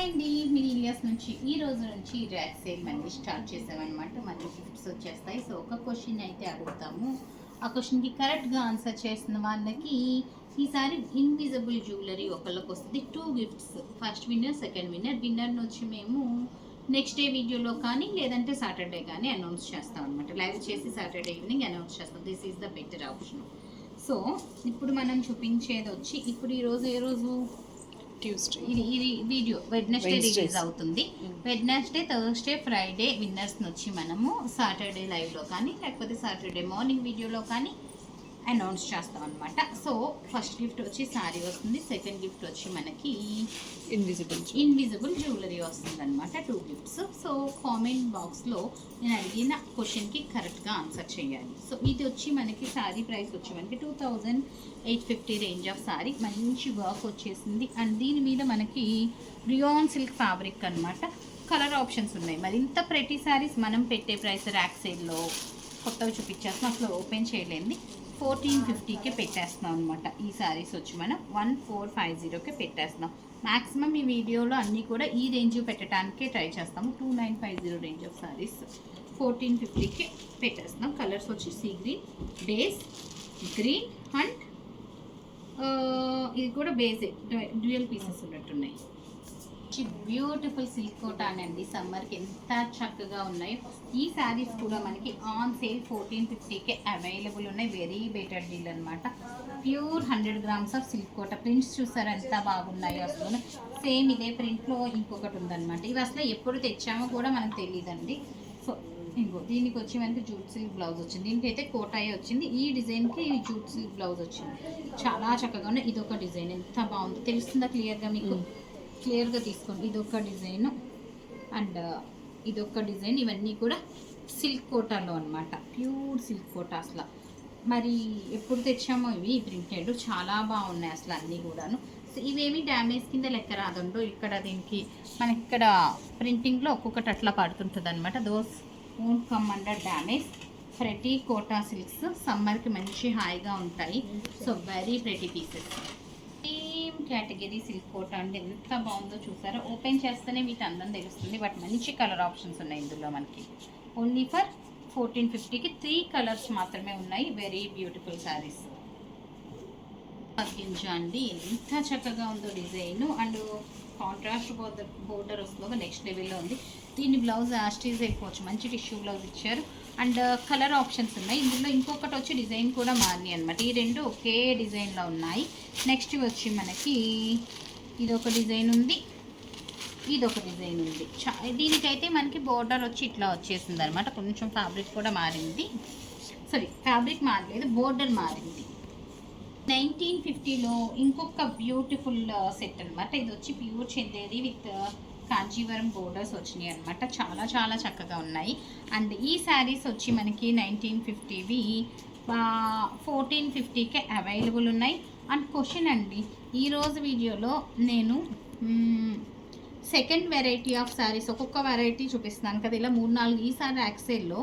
Hi అండి, మీ ఇలియాస్ నుంచి ఈ రోజు నుంచి ర్యాక్ సేల్ మళ్ళీ స్టార్ట్ చేసామన్నమాట. మళ్ళీ గిఫ్ట్స్ వచ్చేస్తాయి. సో ఒక క్వశ్చన్ అయితే అడుగుతాము. ఆ క్వశ్చన్కి కరెక్ట్గా ఆన్సర్ చేసిన వాళ్ళకి ఈసారి ఇన్విజిబుల్ జ్యువెలరీ ఒకళ్ళకి వస్తుంది. 2 gifts, first winner, second winner. విన్నర్ని వచ్చి మేము నెక్స్ట్ డే వీడియోలో కానీ లేదంటే సాటర్డే కానీ అనౌన్స్ చేస్తాం అనమాట. లైవ్ చేసి సాటర్డే ఈవినింగ్ అనౌన్స్ చేస్తాం. This is the better option. So ఇప్పుడు మనం చూపించేది వచ్చి ఇప్పుడు ఈరోజు ఏ రోజు? ట్యూస్డే. ఇది వీడియో వెడ్నెస్డే రిలీజ్ అవుతుంది. వెడ్నెస్డే, థర్స్డే, ఫ్రైడే విన్నర్స్ని వచ్చి మనము సాటర్డే లైవ్లో కానీ లేకపోతే సాటర్డే మార్నింగ్ వీడియోలో కానీ అనౌన్స్ చేస్తాం అనమాట. సో ఫస్ట్ గిఫ్ట్ వచ్చి శారీ వస్తుంది. సెకండ్ గిఫ్ట్ వచ్చి మనకి ఇన్విజిబుల్ జ్యువెలరీ వస్తుంది అనమాట. 2 గిఫ్ట్స్. సో కామెంట్ బాక్స్లో నేను అడిగిన క్వశ్చన్కి కరెక్ట్గా ఆన్సర్ చేయాలి. సో ఇది వచ్చి మనకి శారీ ప్రైస్ వచ్చి మనకి 2850 రేంజ్ ఆఫ్ శారీ. మంచి వర్క్ వచ్చేసింది అండ్ దీని మీద మనకి రియాన్ సిల్క్ ఫ్యాబ్రిక్ అనమాట. కలర్ ఆప్షన్స్ ఉన్నాయి. మరి ఇంత ప్రతి శారీస్ మనం పెట్టే ప్రైస్ ర్యాక్ సేల్లో కొత్తగా చూపించేస్తున్నాం. అసలు ఓపెన్ చేయలేంది. 1450కి పెట్టేస్తున్నాం అనమాట. ఈ శారీస్ వచ్చి మనం 1450కి పెట్టేస్తున్నాం. మ్యాక్సిమం ఈ వీడియోలో అన్నీ కూడా ఈ రేంజ్ పెట్టడానికే ట్రై చేస్తాము. 2950 రేంజ్ ఆఫ్ శారీస్ 1450కి పెట్టేస్తున్నాం. కలర్స్ వచ్చి sea green, base green and ఇది కూడా బేసే డ్యూయల్ పీసెస్ ఉన్నట్టున్నాయి. బ్యూటిఫుల్ సిల్క్ కాటన్ అండి. సమ్మర్కి ఎంత చక్కగా ఉన్నాయో. ఈ శారీస్ కూడా మనకి ఆన్ సేల్ 1450కే అవైలబుల్ ఉన్నాయి. వెరీ బెటర్ డీల్ అనమాట. Pure 100 grams of silk Kota. Prints చూసారా ఎంత బాగున్నాయో అసలు. సేమ్ ఇదే ప్రింట్లో ఇంకొకటి ఉందన్నమాట. ఇవి అసలు ఎప్పుడు తెచ్చామో కూడా మనకు తెలియదండి. సో ఇంకో దీనికి వచ్చి మనకి జూట్ సిల్క్ బ్లౌజ్ వచ్చింది. దీనికి అయితే కోటాయే వచ్చింది. ఈ డిజైన్కి జూట్ సిల్క్ బ్లౌజ్ వచ్చింది. చాలా చక్కగా ఉన్నాయి. ఇదొక డిజైన్ ఎంత బాగుందో తెలుస్తుందా క్లియర్గా మీకు? క్లియర్గా తీసుకోండి. ఇదొక డిజైన్ అండ్ ఇదొక డిజైన్. ఇవన్నీ కూడా సిల్క్ కోటాలో అనమాట. Pure silk Kota. అసలు మరి ఎప్పుడు తెచ్చామో ఇవి ప్రింటెడ్ చాలా బాగున్నాయి అసలు అన్నీ కూడాను. సో ఇవేమి డ్యామేజ్ కింద లెక్క రాదండో. ఇక్కడ దీనికి మనకి ఇక్కడ ప్రింటింగ్లో ఒక్కొక్కటి అట్లా పడుతుంటుంది అనమాట. Those won't come under damage. ప్రతి కోటా సిల్క్స్ సమ్మర్కి మంచి హాయిగా ఉంటాయి. So very pretty pieces. Category silk Kota అంటే ఎంత బాగుందో చూసారా. ఓపెన్ చేస్తేనే వీటి అందం తెలుస్తుంది. బట్ మంచి కలర్ ఆప్షన్స్ ఉన్నాయి ఇందులో మనకి. ఓన్లీ ఫర్ 1450కి 3 కలర్స్ మాత్రమే ఉన్నాయి. Very beautiful saris. తగ్గించా అండి ఎంత చక్కగా ఉందో డిజైన్ అండ్ కాంట్రాస్ట్ బోర్డర్ వస్తుందో నెక్స్ట్ లెవెల్లో ఉంది. దీని బ్లౌజ్ యాస్టీజ్ అయిపోవచ్చు. మంచి టిష్యూ బ్లౌజ్ ఇచ్చారు అండ్ కలర్ ఆప్షన్స్ ఉన్నాయి. ఇందులో ఇంకొకటి వచ్చి డిజైన్ కూడా మారినాయి అనమాట. ఈ రెండు ఒకే డిజైన్లో ఉన్నాయి. నెక్స్ట్ వచ్చి మనకి ఇదొక డిజైన్ ఉంది, ఇదొక డిజైన్ ఉంది. దీనికైతే మనకి బోర్డర్ వచ్చి ఇట్లా వచ్చేసింది అనమాట. కొంచెం ఫ్యాబ్రిక్ కూడా మారింది. సారీ ఫ్యాబ్రిక్ మారలేదు, బోర్డర్ మారింది. 1950లో ఇంకొక బ్యూటిఫుల్ సెట్ అనమాట. ఇది వచ్చి pure Chanderi with Kanjeevaram borders వచ్చినాయి అనమాట. చాలా చాలా చక్కగా ఉన్నాయి. అండ్ ఈ శారీస్ వచ్చి మనకి 1950వి 1450కే అవైలబుల్ ఉన్నాయి. అండ్ క్వశ్చన్ అండి, ఈరోజు వీడియోలో నేను సెకండ్ వెరైటీ ఆఫ్ శారీస్ ఒక్కొక్క వెరైటీ చూపిస్తున్నాను కదా. ఇలా 3-4 ఈసారి ర్యాక్ సేల్లో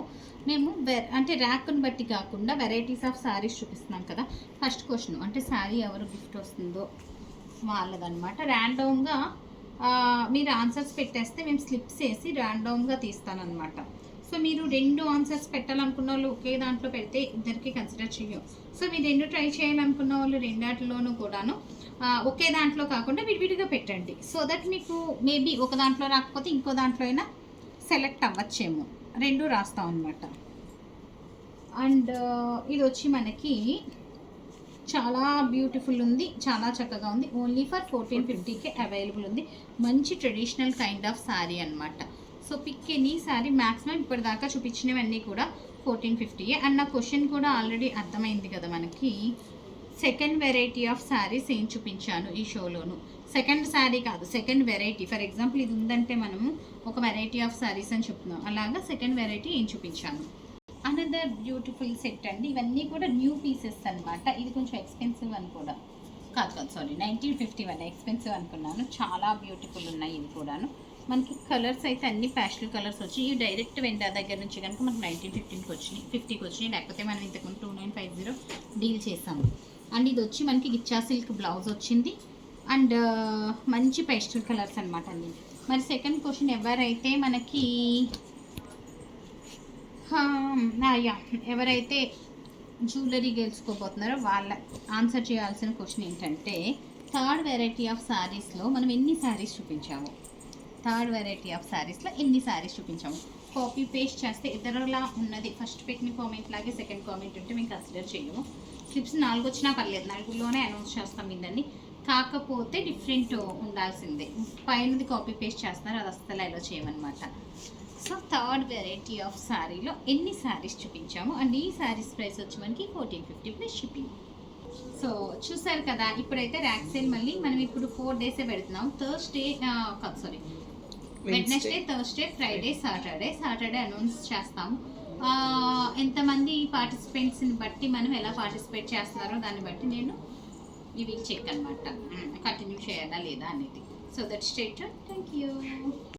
మేము అంటే ర్యాక్ను బట్టి కాకుండా వెరైటీస్ ఆఫ్ శారీస్ చూపిస్తున్నాం కదా. ఫస్ట్ క్వశ్చన్ అంటే శారీ ఎవరు గిఫ్ట్ వస్తుందో వాళ్ళదనమాట. ర్యాండమ్గా మీరు ఆన్సర్స్ పెట్టేస్తే మేము స్లిప్స్ వేసి ర్యాండమ్గా తీస్తానమాట. సో మీరు 2 ఆన్సర్స్ పెట్టాలనుకున్న వాళ్ళు ఒకే దాంట్లో పెడితే ఇద్దరికి కన్సిడర్ చెయ్యం. సో మీరు 2 ట్రై చేయాలనుకున్న వాళ్ళు 2 కూడాను ఒకే దాంట్లో కాకుండా విడివిడిగా పెట్టండి. సో దట్ మీకు మేబీ ఒక దాంట్లో రాకపోతే ఇంకో దాంట్లో అయినా సెలెక్ట్ అవ్వచ్చేమో. 2 రాస్తాం అనమాట. అండ్ ఇది వచ్చి మనకి చాలా బ్యూటిఫుల్ ఉంది, చాలా చక్కగా ఉంది. ఓన్లీ ఫర్ 1450కే అవైలబుల్ ఉంది. మంచి ట్రెడిషనల్ కైండ్ ఆఫ్ శారీ అనమాట. So pick any sari. Maximum ఇప్పటిదాకా చూపించినవన్నీ కూడా 1450. అండ్ నా క్వశ్చన్ కూడా ఆల్రెడీ అర్థమైంది కదా మనకి. సెకండ్ వెరైటీ ఆఫ్ శారీస్ ఏం చూపించాను ఈ షోలోను. సెకండ్ శారీ కాదు, సెకండ్ వెరైటీ. ఫర్ ఎగ్జాంపుల్ ఇది ఉందంటే మనము ఒక వెరైటీ ఆఫ్ శారీస్ అని చెప్తున్నాం. అలాగా సెకండ్ వెరైటీ ఏం చూపించాను. అనదర్ బ్యూటిఫుల్ సెట్ అండి. ఇవన్నీ కూడా న్యూ పీసెస్ అనమాట. ఇది కొంచెం ఎక్స్పెన్సివ్ అని కూడా కాదు సారీ 1951 ఎక్స్పెన్సివ్ అనుకున్నాను. చాలా బ్యూటిఫుల్ ఉన్నాయి ఇవి కూడాను. మనకి కలర్స్ అయితే అన్ని ప్యాస్టల్ కలర్స్ వచ్చి ఇవి డైరెక్ట్ వెండర్ దగ్గర నుంచి కనుక మనకు 1950కి వచ్చినాయి, 50కి వచ్చినాయి. లేకపోతే మనం ఇంతకుముందు 2950 డీల్ చేసాము. అండ్ ఇది వచ్చి మనకి గిచ్చా సిల్క్ బ్లౌజ్ వచ్చింది అండ్ మంచి పేస్టల్ కలర్స్ అనమాట అండి. మరి సెకండ్ క్వశ్చన్ ఎవరైతే మనకి ఎవరైతే జ్యువెలరీ గెలుచుకోబోతున్నారో వాళ్ళ ఆన్సర్ చేయాల్సిన క్వశ్చన్ ఏంటంటే, థర్డ్ వెరైటీ ఆఫ్ శారీస్లో మనం ఎన్ని శారీస్ చూపించాము, థర్డ్ వెరైటీ ఆఫ్ శారీస్లో ఎన్ని శారీస్ చూపించాము. కాపీ పేస్ట్ చేస్తే ఇతరులా ఉన్నది ఫస్ట్ పెట్టిన కామెంట్ లాగే సెకండ్ కామెంట్ ఉంటే మేము కన్సిడర్ చేయము. స్లిప్స్ 4 వచ్చినా పర్లేదు, 4లోనే అనౌన్స్ చేస్తాం ఇదండి. కాకపోతే డిఫరెంట్ ఉండాల్సిందే, పైనది కాపీ పేస్ట్ చేస్తున్నారు, అది అస్సలు అలో చేయమన్నమాట. సో థర్డ్ వెరైటీ ఆఫ్ శారీలో ఎన్ని శారీస్ చూపించాము అండ్ ఈ శారీస్ ప్రైస్ వచ్చి మనకి 1450 ప్లస్ షిప్పింగ్. సో చూసారు కదా, ఇప్పుడైతే ర్యాక్ సేల్ మళ్ళీ మనం ఇప్పుడు 4 డేసే పెడుతున్నాం. Wednesday, Thursday, Friday, Saturday announce చేస్తాము. ఎంతమంది పార్టిసిపెంట్స్ని బట్టి మనం ఎలా పార్టిసిపేట్ చేస్తున్నారో దాన్ని బట్టి నేను ఇవి చెక్ అనమాట, కంటిన్యూ చేయాలా లేదా అనేది. So that state. Thank you.